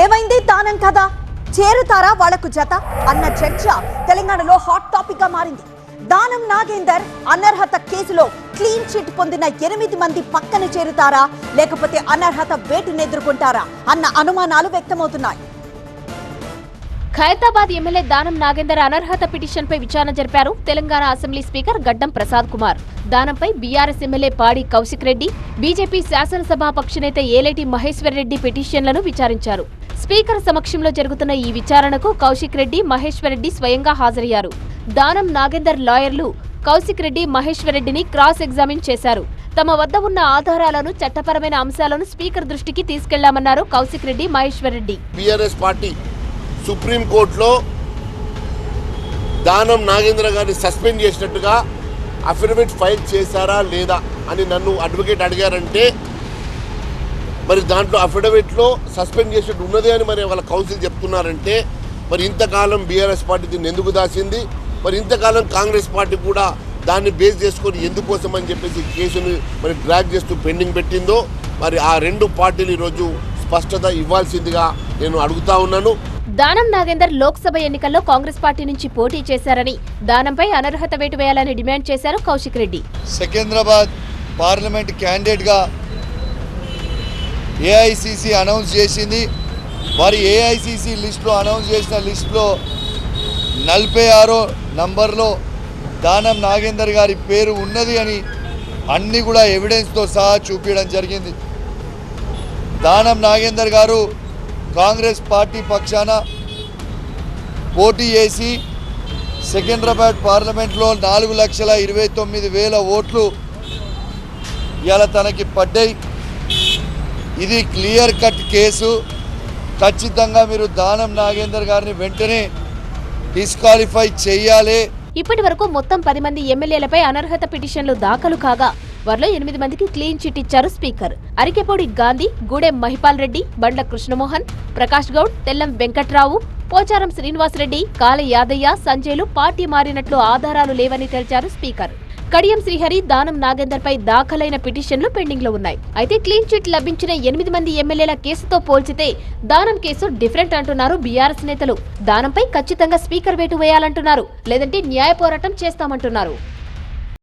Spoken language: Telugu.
ఏమైంది దానం కదా, చేరుతారా వాళ్లకు జత అన్న చర్చ తెలంగాణలో హాట్ టాపిక్ గా మారింది. దానం నాగేందర్ అనర్హత కేసులో క్లీన్ చిట్ పొందిన 8 మంది పక్కన చేరుతారా లేకపోతే అనర్హత వేటును ఎదుర్కొంటారా అన్న అనుమానాలు వ్యక్తమవుతున్నాయి. ఖైరతాబాద్ ఎమ్మెల్యే దానం నాగేందర్ అనర్హత పిటిషన్పై విచారణ జరిపారు తెలంగాణ అసెంబ్లీ స్పీకర్ గడ్డం ప్రసాద్ కుమార్. దానంపై బీఆర్ఎస్ ఎమ్మెల్యే పాడి కౌశిక్ రెడ్డి, బీజేపీ శాసనసభాపక్ష నేత ఏలేటి మహేశ్వర్ రెడ్డి పిటిషన్లను విచారించారు. స్పీకర్ సమక్షంలో జరుగుతున్న ఈ విచారణకు కౌశిక్ రెడ్డి, మహేశ్వర్ రెడ్డి స్వయంగా హాజరయ్యారు. దానం నాగేందర్ లాయర్లు కౌశిక్ రెడ్డి, మహేశ్వర్ రెడ్డిని క్రాస్ ఎగ్జామిన్ చేశారు. తమ వద్ద ఉన్న ఆధారాలను, చట్టపరమైన అంశాలను స్పీకర్ దృష్టికి తీసుకెళ్లామన్నారు కౌశిక్ రెడ్డి, మహేశ్వర్ రెడ్డి. బీఆర్ఎస్ పార్టీ సుప్రీంకోర్టులో దానం నాగేంద్ర గారిని సస్పెండ్ చేసినట్టుగా అఫిడవిట్ ఫైల్ చేశారా లేదా అని నన్ను అడ్వకేట్ అడిగారంటే, మరి దాంట్లో అఫిడవిట్లో సస్పెండ్ చేసినట్టు ఉన్నది అని మరి వాళ్ళ కౌన్సిల్ చెప్తున్నారంటే, మరి ఇంతకాలం బీఆర్ఎస్ పార్టీ దీన్ని ఎందుకు దాచింది, మరి ఇంతకాలం కాంగ్రెస్ పార్టీ కూడా దాన్ని బేస్ చేసుకొని ఎందుకోసం అని చెప్పేసి కేసును మరి డ్రాగ్ చేస్తూ పెండింగ్ పెట్టిందో, మరి ఆ రెండు పార్టీలు ఈరోజు స్పష్టత ఇవ్వాల్సిందిగా నేను అడుగుతా ఉన్నాను. దానం నాగేందర్ లోక్సభ ఎన్నికల్లో కాంగ్రెస్ పార్టీ నుంచి పోటీ చేశారని, దానంపై అనర్హత వేటు వేయాలని డిమాండ్ చేశారు కౌశిక్ రెడ్డి. సికింద్రాబాద్ పార్లమెంట్ క్యాండిడేట్గా ఏఐసిసి అనౌన్స్ చేసింది. వారి ఏఐసిసి లిస్టులో అనౌన్స్ చేసిన లిస్టులో 46వ నంబర్లో దానం నాగేందర్ గారి పేరు ఉన్నది అని అన్ని కూడా ఎవిడెన్స్తో సహా చూపించడం జరిగింది. దానం నాగేందర్ గారు కాంగ్రెస్ పార్టీ పక్షాన పోటీ చేసి సికింద్రాబాద్ పార్లమెంట్లో 4,29,000 ఓట్లు ఇలా తనకి పడ్డాయి. ఇది క్లియర్ కట్ కేసు. ఖచ్చితంగా మీరు దానం నాగేందర్ గారిని వెంటనే డిస్క్వాలిఫై చేయాలి. ఇప్పటి వరకు మొత్తం 10 మంది ఎమ్మెల్యేలపై అనర్హత పిటిషన్లు దాఖలు కాగా వారిలో 8 మందికి క్లీన్ చిట్ ఇచ్చారు స్పీకర్. అరికెపూడి గాంధీ, గూడెం మహిపాల్ రెడ్డి, బండ్ల కృష్ణమోహన్, ప్రకాష్ గౌడ్, తెల్లం వెంకట్రావు, పోచారం శ్రీనివాసరెడ్డి, కాల యాదయ్య, సంజయ్లు పార్టీ మారినట్లు ఆధారాలు లేవని తేల్చారు స్పీకర్. కడియం శ్రీహరి, దానం నాగేందర్ పై దాఖలైన పిటిషన్లు పెండింగ్ లో ఉన్నాయి. అయితే క్లీన్ చిట్ లభించిన 8 మంది ఎమ్మెల్యేల కేసుతో పోల్చితే దానం కేసు డిఫరెంట్ అంటున్నారు బీఆర్ఎస్ నేతలు. దానంపై ఖచ్చితంగా స్పీకర్ వేటు వేయాలంటున్నారు, లేదంటే న్యాయ పోరాటం చేస్తామంటున్నారు.